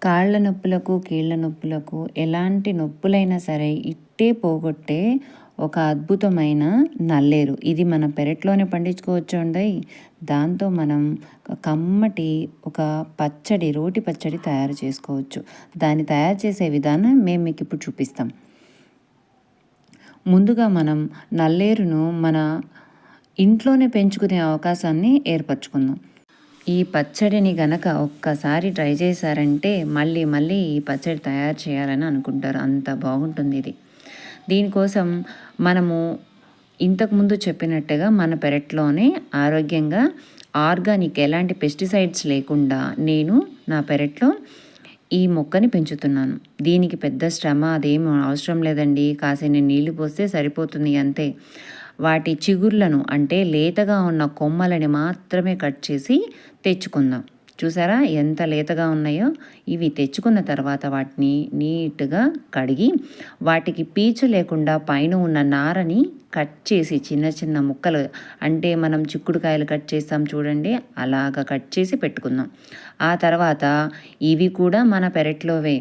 కాళ్ళ నొప్పులకు, కీళ్ళ నొప్పులకు ఎలాంటి నొప్పులైనా సరే ఇట్టే పోగొట్టే ఒక అద్భుతమైన నల్లేరు. ఇది మన పెరట్లోనే పండించుకోవచ్చండి. దాంతో మనం కమ్మటి ఒక పచ్చడి, రోటి పచ్చడి తయారు చేసుకోవచ్చు. దాన్ని తయారు చేసే విధానం మేము మీకు ఇప్పుడు చూపిస్తాం. ముందుగా మనం నల్లేరును మన ఇంట్లోనే పెంచుకునే అవకాశాన్ని ఏర్పరచుకుందాం. ఈ పచ్చడిని గనక ఒక్కసారి ట్రై చేశారంటే మళ్ళీ మళ్ళీ ఈ పచ్చడి తయారు చేయాలని అనుకుంటారు. అంత బాగుంటుంది ఇది. దీనికోసం మనము ఇంతకుముందు చెప్పినట్టుగా మన పెరట్లోనే ఆరోగ్యంగా ఆర్గానిక్ ఎలాంటి పెస్టిసైడ్స్ లేకుండా నేను నా పెరట్లో ఈ మొక్కని పెంచుతున్నాను. దీనికి పెద్ద శ్రమ అదేమి అవసరం లేదండి. కాసిన్ని నీళ్లు పోస్తే సరిపోతుంది అంతే. వాటి చిగుర్లను అంటే లేతగా ఉన్న కొమ్మలని మాత్రమే కట్ చేసి తెచ్చుకుందాం. చూసారా ఎంత లేతగా ఉన్నాయో. ఇవి తెచ్చుకున్న తర్వాత వాటిని నీట్గా కడిగి వాటికి పీచు లేకుండా పైన ఉన్న నారని కట్ చేసి చిన్న చిన్న ముక్కలు, అంటే మనం చిక్కుడుకాయలు కట్ చేస్తాం చూడండి, అలాగ కట్ చేసి పెట్టుకుందాం. ఆ తర్వాత ఇవి కూడా మన పెరట్లోవే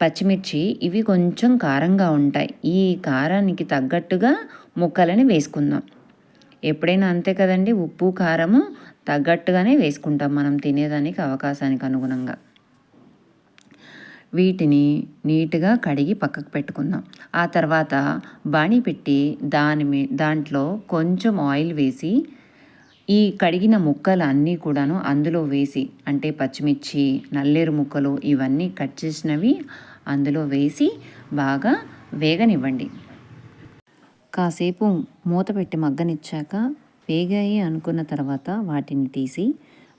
పచ్చిమిర్చి, ఇవి కొంచెం కారంగా ఉంటాయి. ఈ కారానికి తగ్గట్టుగా ముక్కలని వేసుకుందాం. ఎప్పుడైనా అంతే కదండి, ఉప్పు కారము తగ్గట్టుగానే వేసుకుంటాం మనం తినేదానికి అవకాశానికి అనుగుణంగా. వీటిని నీట్గా కడిగి పక్కకు పెట్టుకుందాం. ఆ తర్వాత బాణీ పెట్టి దాంట్లో కొంచెం ఆయిల్ వేసి ఈ కడిగిన ముక్కలు అన్నీ కూడాను అందులో వేసి, అంటే పచ్చిమిర్చి, నల్లేరు ముక్కలు ఇవన్నీ కట్ చేసినవి అందులో వేసి బాగా వేగనివ్వండి. కాసేపు మూత పెట్టి మగ్గనిచ్చాక వేగాయి అనుకున్న తర్వాత వాటిని తీసి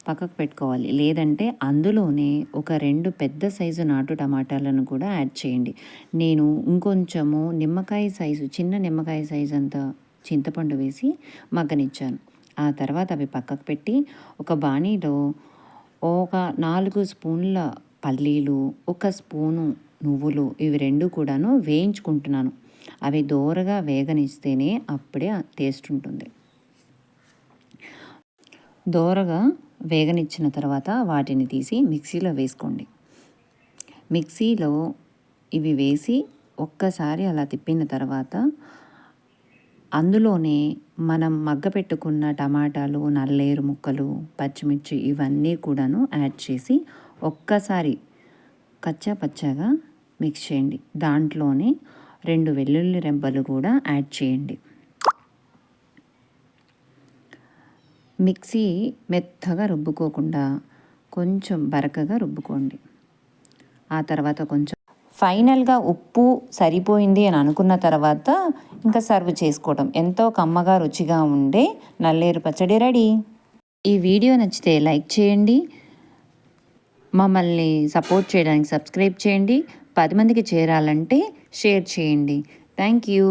పక్కకు పెట్టుకోవాలి. లేదంటే అందులోనే ఒక 2 పెద్ద సైజు నాటు టమాటాలను కూడా యాడ్ చేయండి. నేను ఇంకొంచెము నిమ్మకాయ సైజు, చిన్న నిమ్మకాయ సైజు అంత చింతపండు వేసి మగ్గనిచ్చాను. ఆ తర్వాత అవి పక్కకు పెట్టి ఒక బాణీలో ఒక 4 స్పూన్ల పల్లీలు, 1 స్పూను నువ్వులు, ఇవి 2 కూడాను వేయించుకుంటున్నాను. అవి దోరగా వేగనిస్తేనే అప్పుడే టేస్ట్ ఉంటుంది. దోరగా వేగనిచ్చిన తర్వాత వాటిని తీసి మిక్సీలో వేసుకోండి. మిక్సీలో ఇవి వేసి ఒక్కసారి అలా తిప్పిన తర్వాత అందులోనే మనం మగ్గపెట్టుకున్న టమాటాలు, నల్లేరు ముక్కలు, పచ్చిమిర్చి ఇవన్నీ కూడాను యాడ్ చేసి ఒక్కసారి కచ్చా పచ్చాగా మిక్స్ చేయండి. దాంట్లోనే 2 వెల్లుల్లి రెబ్బలు కూడా యాడ్ చేయండి. మిక్సీ మెత్తగా రుబ్బుకోకుండా కొంచెం బరకగా రుబ్బుకోండి. ఆ తర్వాత కొంచెం ఫైనల్గా ఉప్పు సరిపోయింది అని అనుకున్న తర్వాత ఇంకా సర్వ్ చేసుకోవడం. ఎంతో కమ్మగా రుచిగా ఉండే నల్లేరు పచ్చడి రెడీ. ఈ వీడియో నచ్చితే లైక్ చేయండి. మమ్మల్ని సపోర్ట్ చేయడానికి సబ్స్క్రైబ్ చేయండి. 10 మందికి చేరాలంటే షేర్ చేయండి. Thank you.